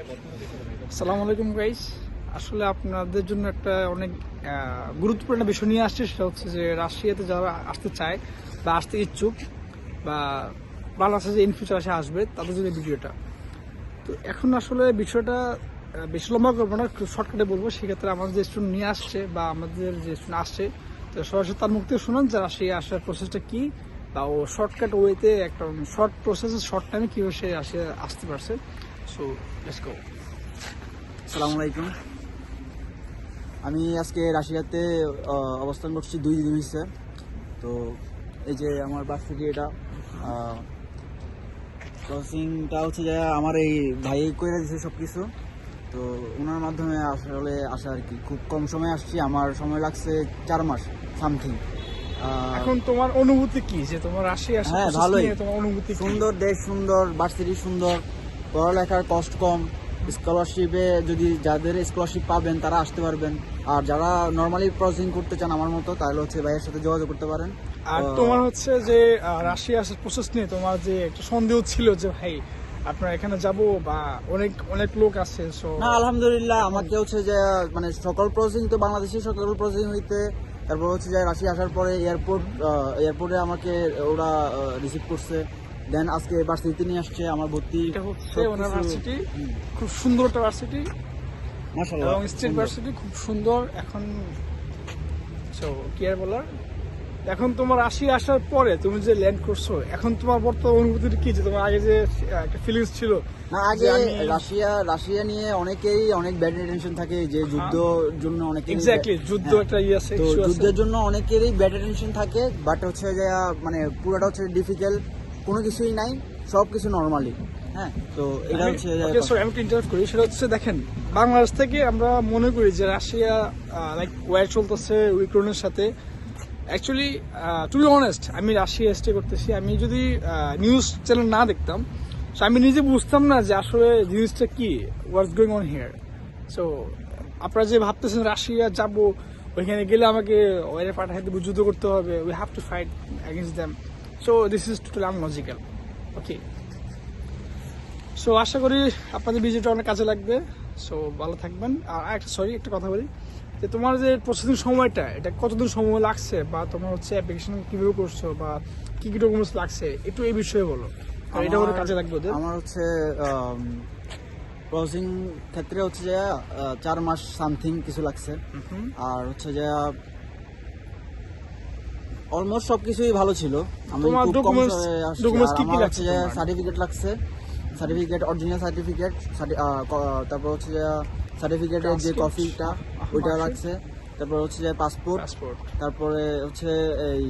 আসসালামু আলাইকুম গাইস। আসলে আপনাদের জন্য একটা অনেক গুরুত্বপূর্ণ বিষয় নিয়ে আসছে, সেটা হচ্ছে যে রাশিয়াতে যারা আসতে চায় বা আসতে ইচ্ছুক বা বাংলাদেশে যে ইন ফিউচার আসবে তাদের জন্য ভিডিওটা। তো এখন আসলে বিষয়টা বেশি লম্বা করবো না, একটু শর্টকাটে বলবো। সেক্ষেত্রে আমাদের যে স্টুডেন্ট নিয়ে আসছে বা আমাদের যে স্টুডেন্ট আসছে, তো সরাসরি তার মুখ থেকে শুনুন যে রাশিয়া আসার প্রসেসটা কী, বা ও শর্টকাট ওয়েতে একটা শর্ট প্রসেসে শর্ট টাইমে কীভাবে সে রাশিয়া আসতে পারছে। So let's go. আসসালামু আলাইকুম। আমি আজকে রাশিয়াতে অবস্থান করছি 2 দিন হয়েছে। তো এই যে আমার ভার্সিটি, এটা ক্রসিংটা হচ্ছে যে আমার এই ভাই করে দিয়েছে সব কিছু। তো ওনার মাধ্যমে আসলে আসা আর কি, খুব কম সময় আসছি। আমার সময় লাগছে 4 মাস সামথিং। এখন তোমার অনুভূতি কি, যে তোমার রাশিয়া আসার হ্যাঁ, process ভালোই। নিয়ে তোমার অনুভূতি কি? সুন্দর দেশ, সুন্দর ভার্সিটি, সুন্দর পড়ালেখার কষ্ট কম। স্কলারশিপে যদি যাদের স্কলারশিপ পাবেন তারা আসতে পারবেন, আর যারা নর্মালি প্রসেসিং করতে চান আমার মতো, তাহলে হচ্ছে ভাইয়ের সাথে যোগাযোগ করতে পারেন। আর তোমার হচ্ছে যে রাশিয়া আসার প্রসেস নিয়ে তোমার যে একটা সন্দেহ ছিল যে ভাই আপনার এখানে যাব বা অনেক অনেক লোক আছে, সো না, আলহামদুলিল্লাহ আমাকে হচ্ছে যে মানে সকল প্রসেসিং তো বাংলাদেশের সকল প্রসেসিং হইতে, তারপর হচ্ছে যে রাশিয়া আসার পরে এয়ারপোর্টে আমাকে ওরা রিসিভ করছে। দেন আজকে ভার্সিটিতে নিয়ে আসছে আমার ভর্তি। এটা হচ্ছে ওনার ভার্সিটি, খুব সুন্দর একটা ভার্সিটি মাশাআল্লাহ, এবং স্টেট ভার্সিটি খুব সুন্দর। এখন সো কি আর বলার, এখন তোমার রাশিয়া আসার পরে তুমি যে ল্যান্ড করছো, এখন তোমার বর্তমান অনুভূতি কি, যে তোমার আগে যে একটা ফিলিংস ছিল? না, আগে রাশিয়া নিয়ে অনেকেই অনেক ব্যাড টেনশন থাকে, যে যুদ্ধের জন্য অনেকেই এক্স্যাক্টলি যুদ্ধ একটা আছে, তো যুদ্ধের জন্য অনেকেরই ব্যাড টেনশন থাকে। বাট হচ্ছে যে মানে পুরোটা হচ্ছে ডিফিকাল্ট, কোনো কিছুই নাই, সবকিছু নরমালি। হ্যাঁ, তো এটা হচ্ছে আমি ইন্টারাপ্ট করি, সেটা হচ্ছে দেখেন, বাংলাদেশ থেকে আমরা মনে করি যে রাশিয়া লাইক ওয়ার চলতেছে ইউক্রেনের সাথে। অ্যাকচুয়ালি টু বি অনেস্ট, আমি রাশিয়া স্টে করতেছি, আমি যদি নিউজ চ্যানেল না দেখতাম, সো আমি নিজে বুঝতাম না যে আসলে জিনিসটা কি, what's going on here. So আপনারা যে ভাবতেছেন রাশিয়া যাব, ওইখানে গেলে আমাকে ওয়ারে পাঠাইতে যুদ্ধ করতে হবে, we have to fight against them, so this is totally unlogical. Okay, so আশা করি আপনাদের ভিডিওটা অনেক কাজে লাগবে। সো ভালো থাকবেন। আর একটা কথা বলি, যে তোমার যে প্রসেসিং সময়টা, এটা কতদিন সময় লাগছে, বা তোমার হচ্ছে অ্যাপ্লিকেশন কিভাবে করছো, বা কি কি ডকুমেন্টস লাগছে, একটু এই বিষয়ে বলো, আর এটা ওদের কাজে লাগবে ওদের। আমার হচ্ছে প্রসেসিং ক্ষেত্রে হচ্ছে যে 4 মাস সামথিং কিছু লাগছে। আর হচ্ছে যে অলমোস্ট সবকিছুই ভালো ছিল। আমি তোমার খুব কম সময়ে আসছি। ডকুমেন্টস আর কি কি আমার লাগছে হচ্ছে যে তোমার? সার্টিফিকেট লাগছে, সার্টিফিকেট, অরিজিনাল সার্টিফিকেট, তারপর হচ্ছে যে সার্টিফিকেটের যে কপিটা ওইটা লাগছে, তারপর হচ্ছে যে পাসপোর্ট, তারপরে হচ্ছে এই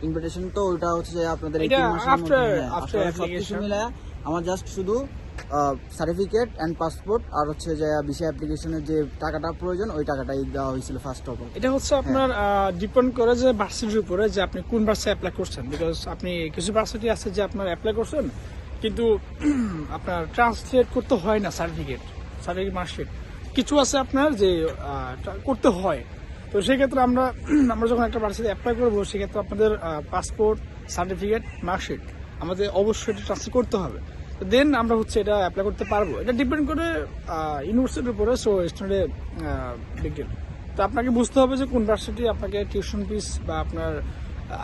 ইনভিটেশন, তো ওইটা হচ্ছে যে আপনাদের এই 3 মাসের মধ্যে সবকিছু মিলে আমার জাস্ট শুধু সার্টিফিকেট এন্ড পাসপোর্ট আর হচ্ছে যে ভিসা অ্যাপ্লিকেশনের যে টাকাটা প্রয়োজন, ওই টাকাটাই দেওয়া হয়েছিল ফার্স্ট অফ অল। এটা হচ্ছে আপনার ডিপেন্ড করে যে ভার্সিটির উপরে, যে আপনি কোন ভার্সিটি অ্যাপ্লাই করছেন। বিকজ আপনি কিছু ভার্সিটি আছে যে আপনার অ্যাপ্লাই করছেন, কিন্তু আপনার ট্রান্সলেট করতে হয় না সার্টিফিকেট মার্কশিট। কিছু আছে আপনার যে করতে হয়। তো সেক্ষেত্রে আমরা যখন একটা ভার্সিটি অ্যাপ্লাই করবো, সেক্ষেত্রে আপনাদের পাসপোর্ট, সার্টিফিকেট, মার্কশিট আমাদের অবশ্যই এটা ট্রান্সলেট করতে হবে। দেন আমরা হচ্ছে এটা অ্যাপ্লাই করতে পারবো। এটা ডিপেন্ড করে ইউনিভার্সিটির উপরে, সো স্টুডেন্টের বিগ ডিল। তো আপনাকে বুঝতে হবে যে কোন ভার্সিটি আপনাকে টিউশন ফিস বা আপনার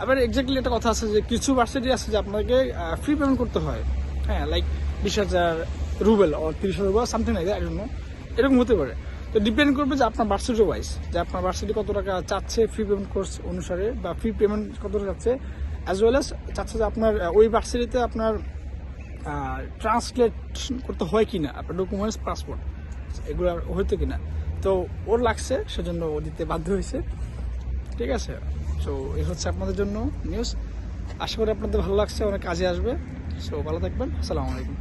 আবার এক্স্যাক্টলি একটা কথা আছে যে কিছু ভার্সিটি আছে যে আপনাকে ফ্রি পেমেন্ট করতে হয়। হ্যাঁ, like 20,000 Rubel or 30,000 Rubel, something like that, I don't know, এরকম হতে পারে। তো ডিপেন্ড করবে যে আপনার ভার্সিটি ওয়াইজ, যে আপনার ভার্সিটি কত টাকা চাচ্ছে ফ্রি পেমেন্ট কোর্স অনুসারে, বা ফ্রি পেমেন্ট কত টাকা চাচ্ছে, অ্যাজ ওয়েল অ্যাজ চাচ্ছে যে আপনার ওই ভার্সিটিতে আপনার ট্রান্সলেট করতে হয় কিনা, আপনার ডকুমেন্টস, পাসপোর্ট এগুলো হইতো কিনা। তো ওর লাগছে, সেজন্য ও দিতে বাধ্য হয়েছে। ঠিক আছে, সো এই হচ্ছে আপনাদের জন্য নিউজ। আশা করি আপনাদের ভালো লাগছে, অনেক কাজে আসবে। সো ভালো থাকবেন। আসসালামু আলাইকুম।